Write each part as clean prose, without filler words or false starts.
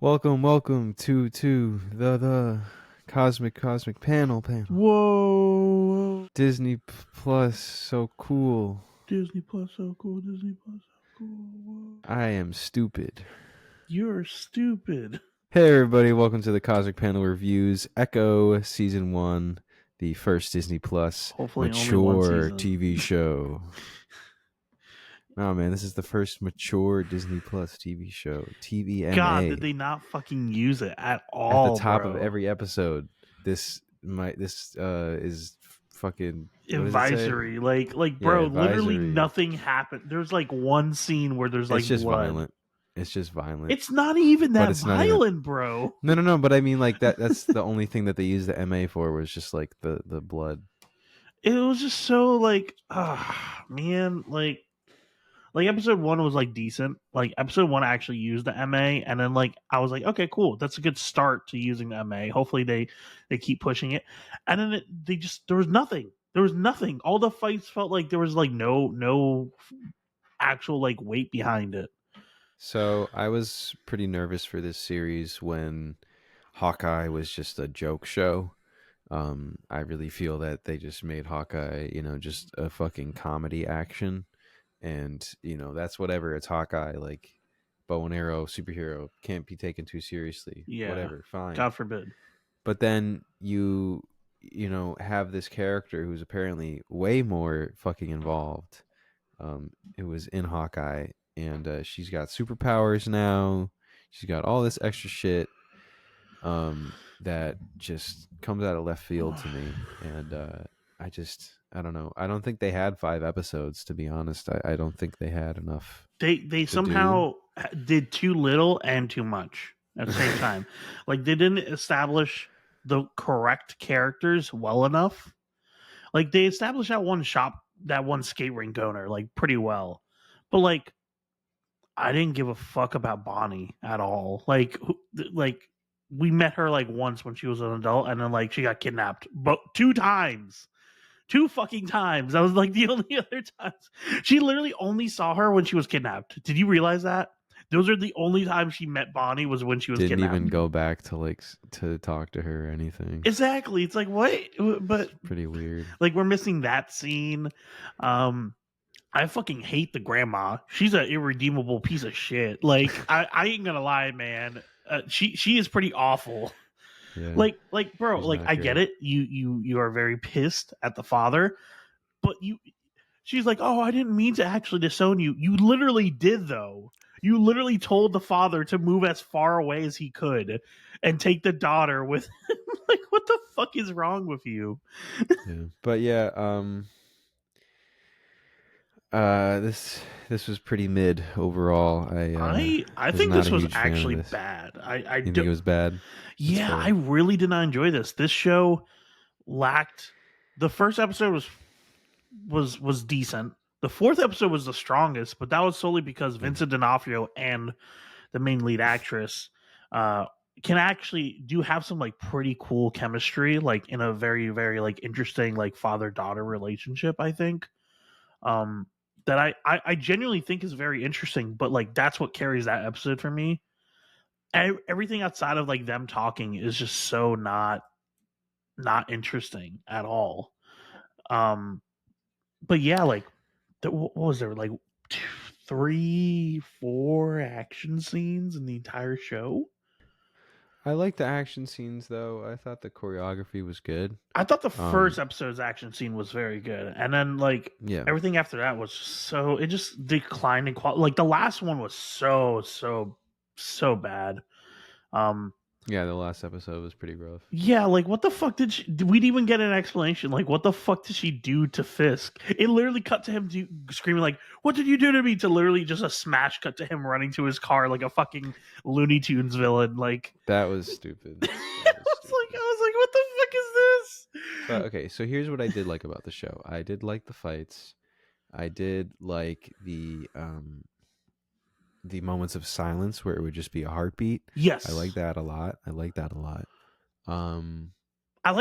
Welcome to the cosmic panel. Whoa! Disney Plus, so cool. Disney Plus, so cool. Disney Plus, so cool. Whoa. I am stupid. You're stupid. Hey everybody, welcome to the Cosmic Panel Reviews Echo Season 1, the first Disney Plus Hopefully only one mature season. TV show. Oh man, this is the first mature Disney Plus TV show. TVMA. God, did they not fucking use it at all, At the top bro? of every episode, this is fucking Advisory. Like, Yeah, bro, literally advisory. nothing happened. There's like one scene where there's like It's just blood. violent. It's just violent. It's not even that it's not violent, bro. No. But I mean, like that's the only thing that they used the MA for was just like the blood. It was just so like, man, like episode 1 was like decent. Like episode 1 actually used the MA, and then like I was like, okay, cool, that's a good start to using the MA. Hopefully they keep pushing it. And then there was nothing. There was nothing. All the fights felt like there was like no actual like weight behind it. So I was pretty nervous for this series when Hawkeye was just a joke show. I really feel that they just made Hawkeye, just a fucking comedy action. And, that's whatever. It's Hawkeye, like bow and arrow, superhero, can't be taken too seriously. Yeah. Whatever, fine. God forbid. But then you have this character who's apparently way more fucking involved. It was in Hawkeye, and she's got superpowers now. She's got all this extra shit that just comes out of left field to me. And I don't know. I don't think they had 5 episodes, to be honest. I don't think they had enough. They somehow did too little and too much at the same time. Like they didn't establish the correct characters well enough. Like they established that one skate rink owner like pretty well, but like I didn't give a fuck about Bonnie at all. Like we met her like once when she was an adult, and then like she got kidnapped, but 2 fucking times. That was like the only other times. She literally only saw her when she was kidnapped. Did you realize that? Those are the only times she met Bonnie was when she was Didn't kidnapped. even go back to to talk to her or anything. Exactly. It's like, what? But it's pretty weird. Like we're missing that scene. I fucking hate the grandma. She's an irredeemable piece of shit. Like I ain't gonna lie, man. She is pretty awful. Yeah. Like bro, like I get it. You are very pissed at the father, but she's like, oh, I didn't mean to actually disown you. You literally did, though. You literally told the father to move as far away as he could and take the daughter with him. Like, what the fuck is wrong with you? Yeah. But yeah, this was pretty mid overall. I think this was actually bad. I think it was bad. Yeah, I really did not enjoy this. This show lacked. The first episode was decent. The 4th episode was the strongest, but that was solely because Vincent D'Onofrio and the main lead actress can actually have some like pretty cool chemistry, like in a very, very like interesting like father-daughter relationship, I think. That I genuinely think is very interesting, but like that's what carries that episode for me. Everything outside of like them talking is just so not interesting at all. But yeah, like what was there, like 3, 4 action scenes in the entire show? I like the action scenes though. I thought the choreography was good. I thought the first episode's action scene was very good, and then like everything after that was it just declined in quality. Like the last one was so bad. Yeah, the last episode was pretty rough. Yeah, like what the fuck we'd even get an explanation. Like what the fuck did she do to Fisk? It literally cut to him screaming like, "What did you do to me?" to literally just a smash cut to him running to his car like a fucking Looney Tunes villain. Like that was stupid. I was like, what the fuck is this? But okay, so here's what I did like about the show. I did like the fights. I did like the moments of silence where it would just be a heartbeat. Yes. I like that a lot. I like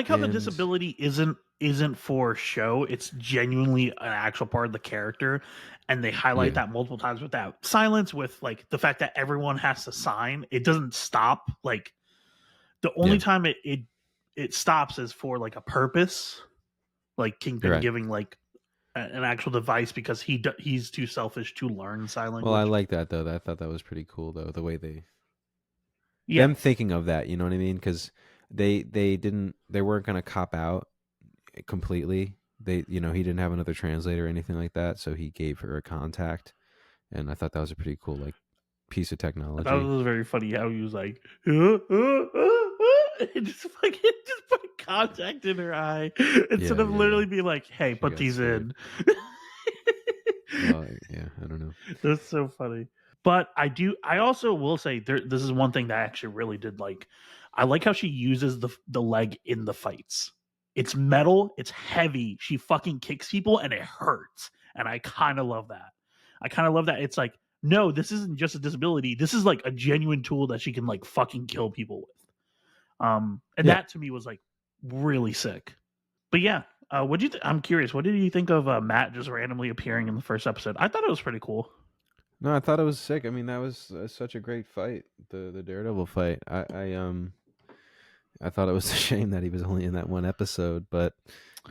how the disability isn't isn't for show. It's genuinely an actual part of the character, and they highlight Yeah. that multiple times with that silence, with like the fact that everyone has to sign. It doesn't stop. Like the only Yeah. time it stops is for like a purpose, like You're Kingpin right. giving like an actual device because he's too selfish to learn sign Well, I language. like that though. I thought that was pretty cool though. The way Yeah, them thinking of that, you know what I mean? Because they weren't gonna cop out completely. They, he didn't have another translator or anything like that, so he gave her a contact, and I thought that was a pretty cool like piece of I thought it technology. was very funny how he was like, and just put contact in her eye instead Yeah, of yeah, yeah. literally being like, "Hey, She put got these scared. in." Well, yeah, I don't know. That's so funny. But I also will say this is one thing that I actually really did like. I like how she uses the leg in the fights. It's metal, it's heavy. She fucking kicks people and it hurts. And I kind of love that. I kind of love that it's like, no, this isn't just a disability. This is like a genuine tool that she can like fucking kill people with. And Yeah. that to me was like really sick. But yeah, I'm curious. What did you think of Matt just randomly appearing in the first episode? I thought it was pretty cool. No, I thought it was sick. I mean, that was such a great fight, the Daredevil fight. I thought it was a shame that he was only in that one episode, but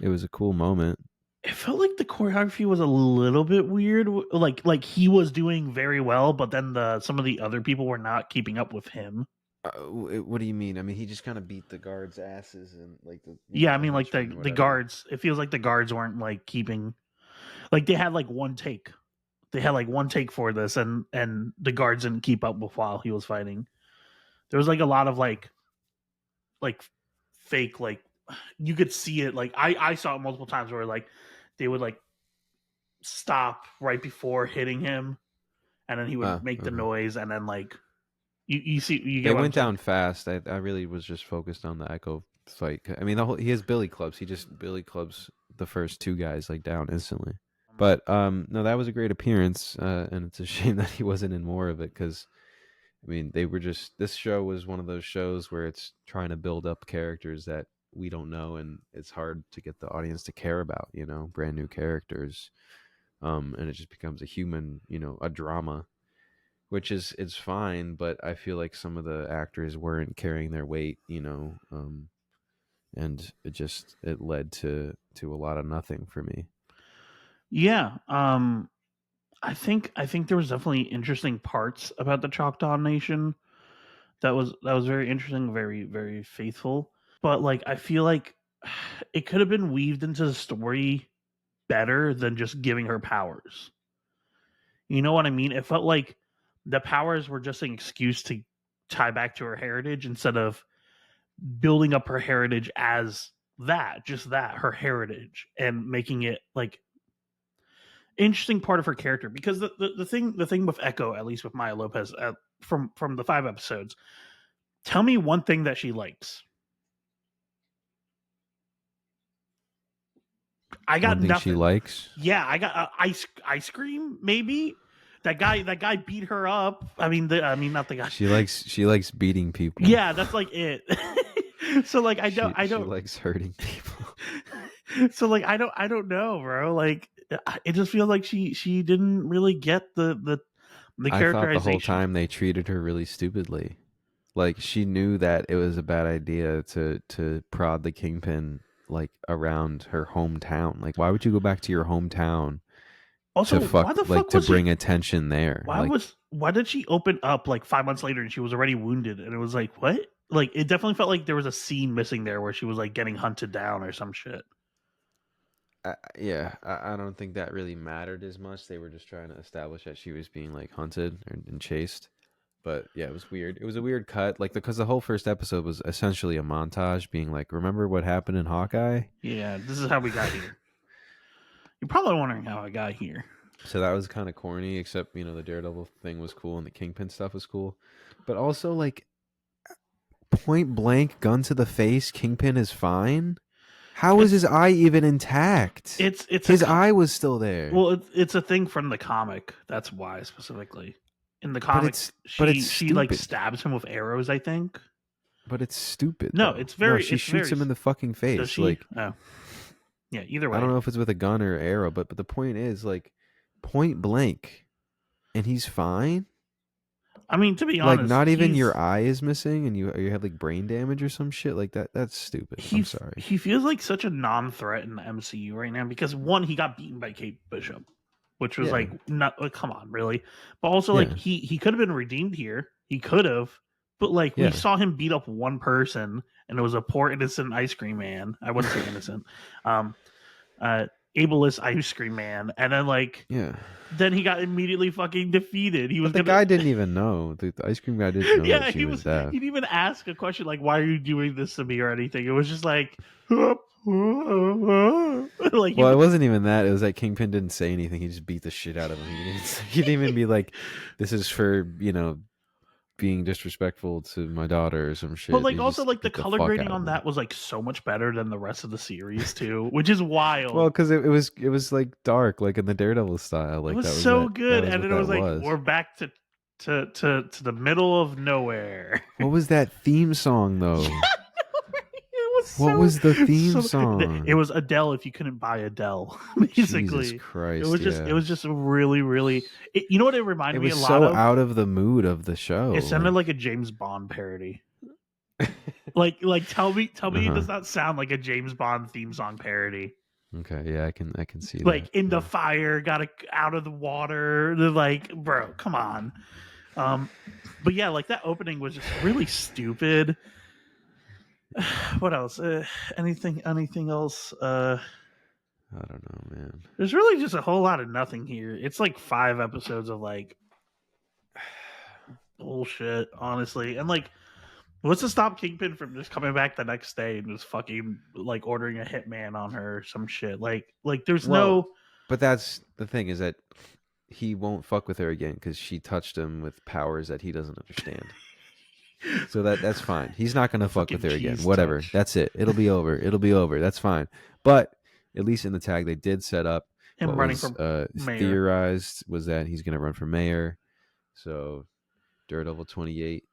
it was a cool moment. It felt like the choreography was a little bit weird. Like he was doing very well, but then some of the other people were not keeping up with him. What do you mean? I mean, he just kind of beat the guards' asses and like Yeah, I the mean like henchmen, the whatever. guards. It feels like the guards weren't like keeping. Like they had like one take. They had like one take for this, and the guards didn't keep up with while he was fighting. There was like a lot of like fake like you could see it. Like I saw it multiple times where like they would like stop right before hitting him, and then he would make the Okay. noise, and then like you see you They get what I'm went saying. down fast. I really was just focused on the Echo fight. I mean, he has Billy clubs. He just Billy clubs the first two guys like down instantly. But no, that was a great appearance, and it's a shame that he wasn't in more of it because I mean, they were just this show was one of those shows where it's trying to build up characters that we don't know, and it's hard to get the audience to care about, brand new characters, and it just becomes a human, a drama, which is it's fine, but I feel like some of the actors weren't carrying their weight, and it led to a lot of nothing for me. Yeah, I think there was definitely interesting parts about the Choctaw Nation that was very interesting, very very faithful. But like I feel like it could have been weaved into the story better than just giving her powers. You know what I mean? It felt like the powers were just an excuse to tie back to her heritage instead of building up her heritage as that, just that, her heritage, and making it like interesting part of her character. Because the thing with Echo, at least with Maya Lopez, from the 5 episodes, tell me one thing that she likes. I got One thing she nothing. likes, Yeah, I got ice cream. Maybe that guy beat her up. I mean not the guy. she likes beating people. Yeah, that's like it. So like She likes hurting people. so like I don't know, bro. Like it just feels like she didn't really get the I thought the whole characterization. time they treated her really stupidly. Like she knew that it was a bad idea to prod the kingpin like around her hometown. Like why would you go back to your hometown to Also, why fuck the like fuck to was she? bring attention there? Like Why did she open up like 5 months later and she was already wounded? And it was like what? Like it definitely felt like there was a scene missing there where she was like getting hunted down or some shit. yeah, I don't think that really mattered as much. They were just trying to establish that she was being like hunted and chased. But yeah, it was weird. It was a weird cut, like because the whole first episode was essentially a montage, being like, "Remember what happened in Hawkeye?" Yeah, this is how we got here. You're probably wondering how I got here. So that was kind of corny. Except the Daredevil thing was cool and the Kingpin stuff was cool, but also like point blank, gun to the face, Kingpin is fine. How is It's his eye even intact? it's a His eye was still there, well, it's a thing from the comic. That's why specifically in the but comic, it's she like stupid. stabs him with arrows. I think. But it's stupid No, though. it's No, very she it's shoots very. him in the fucking Does face. she? Like Oh, Yeah, either I don't way. know if it's with a gun or arrow, but the point is like point blank, and he's fine. I mean, to be Like honest, not even your eye is missing, and you have like brain damage or some shit like that. That's stupid. I'm sorry. he feels like such a non-threat in the MCU right now because one, he got beaten by Kate Bishop, which was Yeah, like not like, come on, really. But also like yeah, he could have been redeemed here. He could have, but like we yeah, saw him beat up one person, and it was a poor innocent ice cream man. I wouldn't say innocent, um, uh, ableist ice cream man, and then like yeah. then he got immediately fucking defeated. He was But the gonna guy didn't even know. The ice cream guy didn't know that yeah, she was he deaf. didn't even ask a question like, "Why are you doing this to me?" or anything. It was just like, like Well, he it wasn't even that. It was that Kingpin didn't say anything. He just beat the shit out of him. He didn't even be like, "This is for being disrespectful to my daughter" or some but shit. like He also just like the beat the color fuck grading out of on him. that was like so much better than the rest of the series too, which is Well, wild. because it was like dark, like in the Daredevil style. It Like was that was so that good, was and what then it that was like was. we're back to the middle of nowhere. What was that theme song Yeah, though? it was What was the theme it song? was Adele if you couldn't buy Adele, Jesus basically. Christ, It yeah. was just really really you know what it It reminded me was a lot so of. out of the mood of the show. It sounded like Like, a James Bond parody. uh Like tell me it huh. does not sound like a James Bond theme song parody. Okay, yeah, I can see Like that. in the Yeah. fire, got out of the water. They're like, bro, come on. Um, but yeah, like that opening was just really stupid. What else? Anything else? I don't know, man. There's really just a whole lot of nothing here. It's like 5 episodes of like bullshit, honestly. And like, what's to stop Kingpin from just coming back the next day and just fucking like ordering a hitman on her or some shit? Like there's Well, no but that's the thing is that he won't fuck with her again because she touched him with powers that he doesn't understand. So that's fine. He's not gonna fuck with fucking her again. cheese Whatever. touch. That's it. It'll be over. It'll be over. That's fine. But at least in the tag they did set up what Him running was for mayor. theorized was that he's gonna run for mayor. So Daredevil 28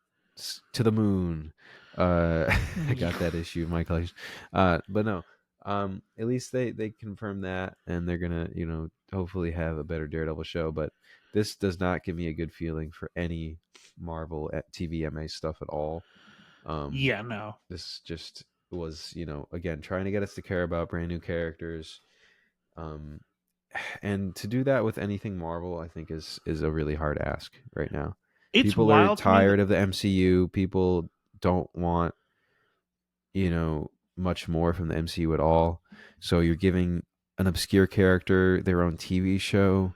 to the moon. I got that issue, my collection. But no, at least they confirmed that, and they're gonna hopefully have a better Daredevil show. But this does not give me a good feeling for any Marvel at TVMA stuff at all. Um, Yeah, no. this just was again trying to get us to care about brand new characters. Um, and to do that with anything Marvel, I think is a really hard ask right now. It's People are wild to me that tired of the MCU. People don't want much more from the MCU at all. So you're giving an obscure character their own TV show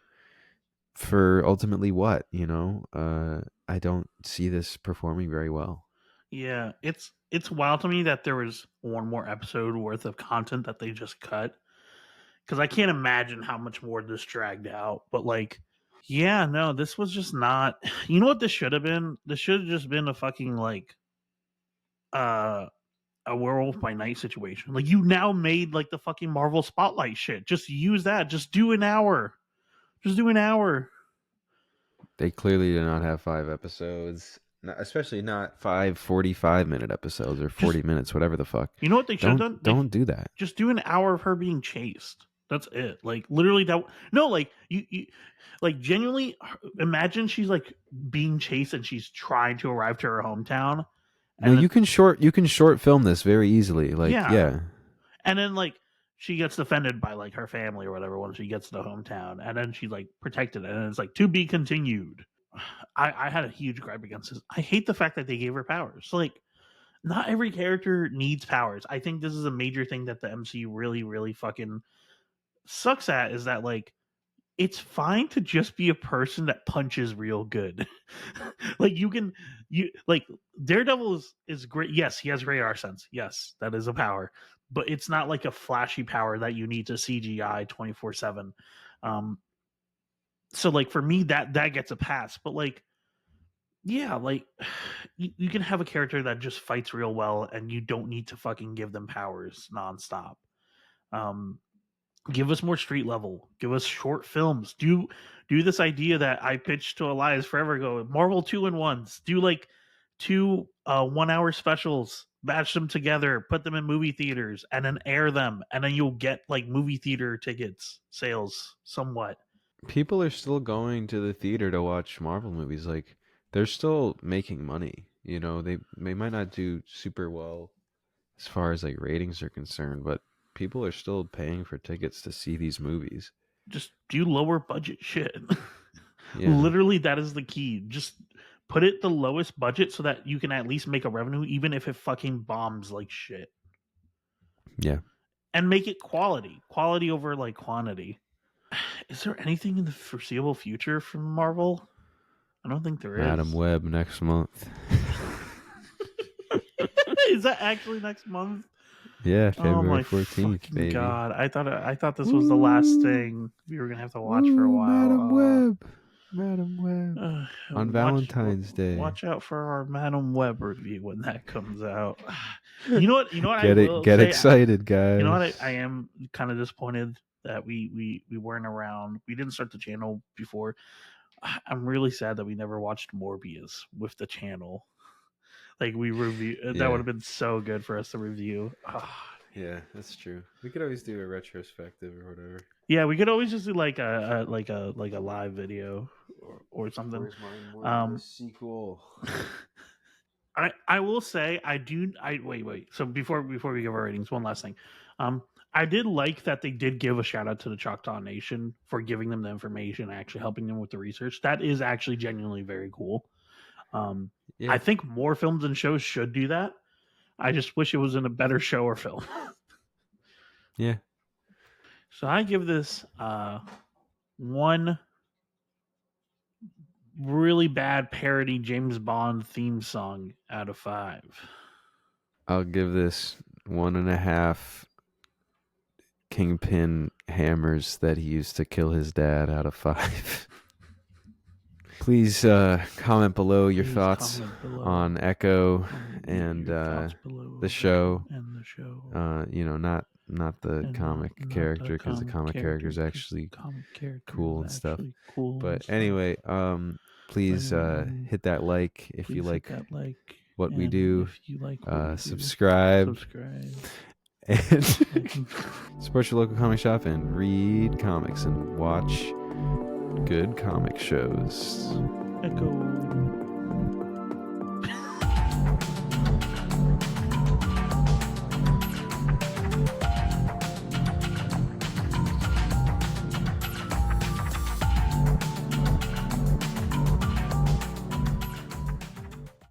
for ultimately what? I don't see this performing very well. yeah, it's wild to me that there was one more episode worth of content that they just cut because I can't imagine how much more this dragged out. But like, yeah, no, this was just not. You know what this should have been? This should have just been a fucking like uh a werewolf by night situation. Like you now made like the fucking Marvel Spotlight shit. Just use that. Just do an hour. Just do an hour. They clearly do not have 5 episodes, especially not 5 45-minute episodes or Just 40 minutes, whatever the fuck. you know what they should have Don't done? Like don't do that. just do an hour of her being chased. That's it. Like literally that. No, like you like genuinely imagine she's like being chased and she's trying to arrive to her hometown, No, and then you can short film this very easily. Like, yeah, yeah, and then like she gets defended by like her family or whatever when she gets to the hometown, and then she's like protected, and it's like to be continued. I had a huge gripe against this. I hate the fact that they gave her powers. Like, not every character needs powers. I think this is a major thing that the MCU really, really fucking sucks at is that like it's fine to just be a person that punches real good. Like you like Daredevil is great. Yes, he has radar sense. Yes, that is a power, but it's not like a flashy power that you need to CGI 24/7. Um, so like for me that gets a pass, but like yeah, like you can have a character that just fights real well, and you don't need to fucking give them powers nonstop. Um, give us more street level. Give us short films. Do this idea that I pitched to Elias forever ago. Marvel 2-in-1s. Do like two 1 hour specials batch them together, put them in movie theaters, and then air them, and then you'll get like movie theater tickets sales somewhat. People are still going to the theater to watch Marvel movies. Like they're still making money. You know, they might not do super well as far as like ratings are concerned, but people are still paying for tickets to see these movies. Just do lower budget shit. Yeah. Literally, that is the key. Just put it the lowest budget so that you can at least make a revenue, even if it fucking bombs like shit. Yeah. And make it quality over like quantity. Is there anything in the foreseeable future from Marvel? I don't think there Madam is. Web next month. Is that actually next month? Yeah, Oh February my 14th, fucking baby. god! I thought this was the last Ooh, thing we were gonna have to watch for a ooh, Madam while. Web. Madam Web. On Watch Valentine's Day. watch out for our Madam Web review when that comes out. You know what? You know what I Get it will get say. excited, You know what? guys. I am kind of disappointed that we weren't around. We didn't start the channel before. I'm really sad that we never watched Morbius with the channel. Like we review that would Yeah. have been so good for us to review. Yeah, that's true. We could always do a retrospective or whatever. Yeah, we could always just do like a live video or something. Where's my Morbius Um, sequel? I will say I wait. So before we give our ratings, one last thing. I did like that they did give a shout out to the Choctaw Nation for giving them the information, actually helping them with the research. That is actually genuinely very cool. I Yeah. think more films and shows should do that. I just wish it was in a better show or film. Yeah. So I give this one really bad parody James Bond theme song out of 5. I'll give this 1.5 kingpin hammers that he used to kill his dad out of 5. Please comment below your Please thoughts comment below on Echo on and your thoughts below the of Echo show. and the show, Not the and comic not the character, because the comic comic character character is because the actually comic character cool is and stuff. actually cool and But stuff. anyway, But please anyway, hit that like if you please hit like that like, what we and do. if you like what we do, Subscribe subscribe. and support your local comic shop and read comics and watch good comic shows. Echo.